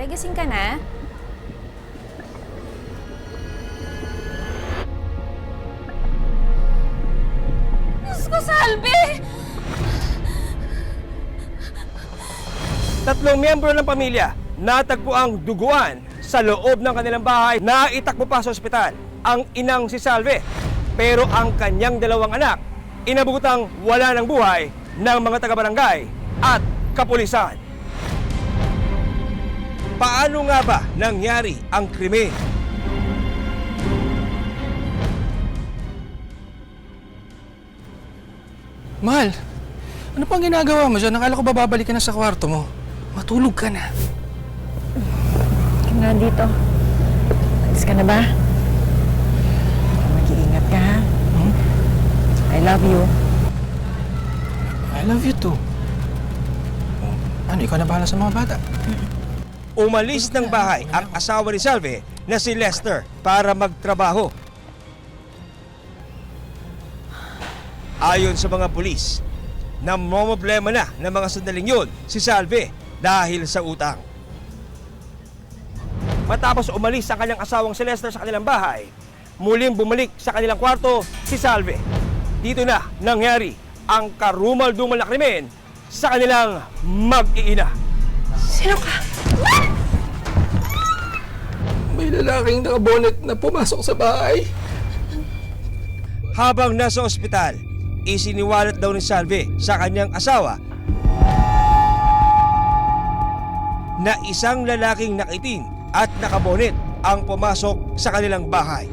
Pare, gising ka na? Diyos ko, Salve! Tatlong miyembro ng pamilya natagpo ang duguan sa loob ng kanilang bahay na itakbo pa sa ospital ang inang si Salve. Pero ang kanyang dalawang anak, inabutang wala ng buhay ng mga taga-barangay at kapulisan. Paano nga ba nangyari ang krimen? Mahal, ano pang ginagawa mo dyan? Nakala ko babalik ka na sa kwarto mo. Matulog ka na. Kim, nandito. Alis ka na ba? Mag-iingat ka, ha? I love you. I love you too. Oh, ano, ikaw na bahala sa mga bata. Umalis ng bahay ang asawa ni Salve na si Lester para magtrabaho. Ayon sa mga pulis, namomroblema na ng mga sandaling yun si Salve dahil sa utang. Matapos umalis ang kanyang asawang si Lester sa kanilang bahay, muling bumalik sa kanilang kwarto si Salve. Dito na nangyari ang karumal-dumal na krimen sa kanilang mag-iina. Sino ka? May lalaking nakabonet na pumasok sa bahay. Habang nasa ospital, isiniwalat daw ni Salve sa kanyang asawa na isang lalaking nakiting at nakabonet ang pumasok sa kanilang bahay.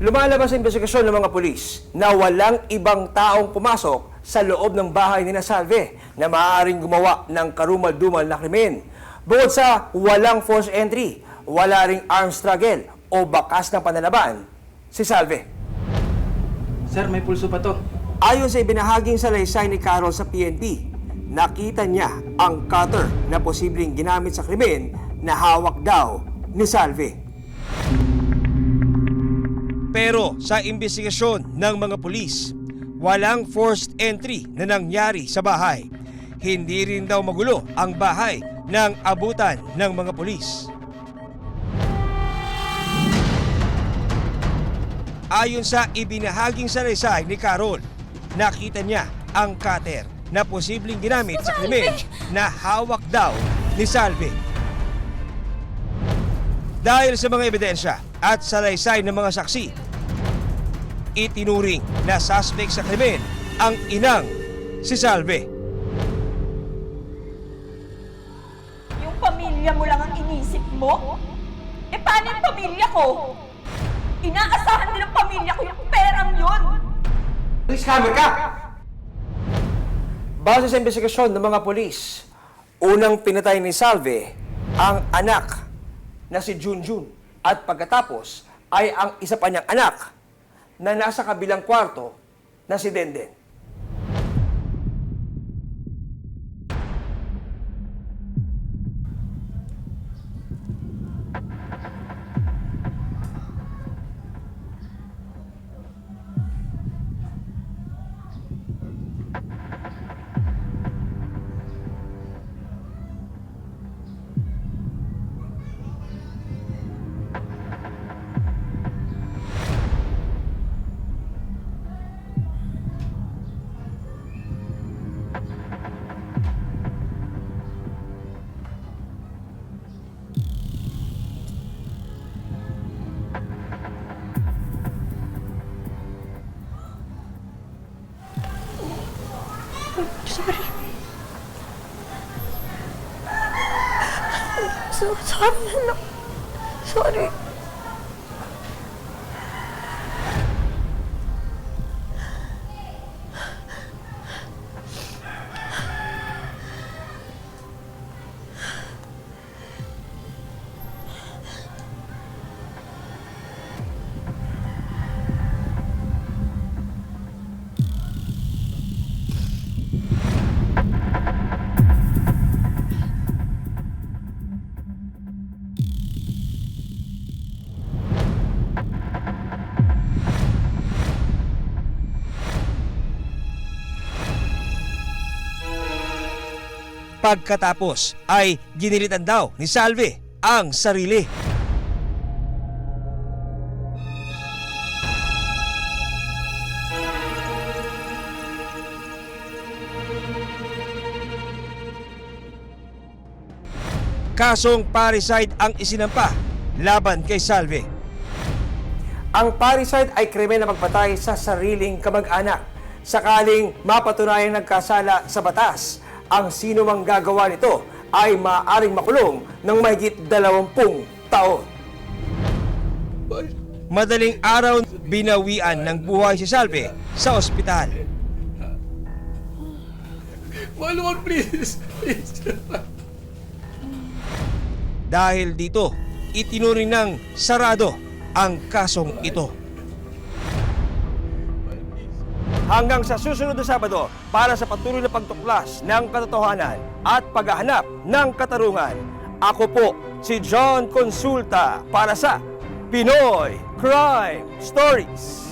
Lumalabas sa investigasyon ng mga pulis na walang ibang taong pumasok sa loob ng bahay ni Salve na maaaring gumawa ng karumal-dumal na krimen. Bukod sa walang forced entry, wala ring armed struggle o bakas na panlalaban si Salve. Sir, may pulso pa to. Ayon sa ibinahaging salaysay ni Carol sa PNP, nakita niya ang cutter na posibleng ginamit sa krimen na hawak daw ni Salve. Pero sa investigasyon ng mga pulis, walang forced entry na nangyari sa bahay. Hindi rin daw magulo ang bahay ng abutan ng mga pulis. Ayon sa ibinahaging salaysay ni Carol, nakita niya ang cutter na posibleng ginamit sa krimen na hawak daw ni Salve. Dahil sa mga ebidensya at salaysay ng mga saksi, itinuring na suspect sa krimen ang inang si Salve. Yung pamilya mo lang ang inisip mo? Eh paano yung pamilya ko? Inaasahan din ng pamilya ko yung perang yun! Scammer ka! Base sa investigasyon ng mga polis, unang pinatay ni Salve ang anak na si Junjun at pagkatapos ay ang isa pa niyang anak na nasa kabilang kwarto na si Denden. Sorry, anak. Sorry. Pagkatapos ay ginilitan daw ni Salve ang sarili. Kasong parricide ang isinampa laban kay Salve. Ang parricide ay krimen na pagpatay sa sariling kamag-anak. Sakaling mapatunayang nagkasala sa batas, ang sino mang gagawa nito ay maaaring makulong ng mahigit 20 taon. Madaling araw, binawian ng buhay si Salve sa ospital. Maluwag, please. Please. Dahil dito, itinuring ng sarado ang kasong ito. Hanggang sa susunod na Sabado para sa patuloy na pagtuklas ng katotohanan at paghahanap ng katarungan. Ako po si John Consulta para sa Pinoy Crime Stories.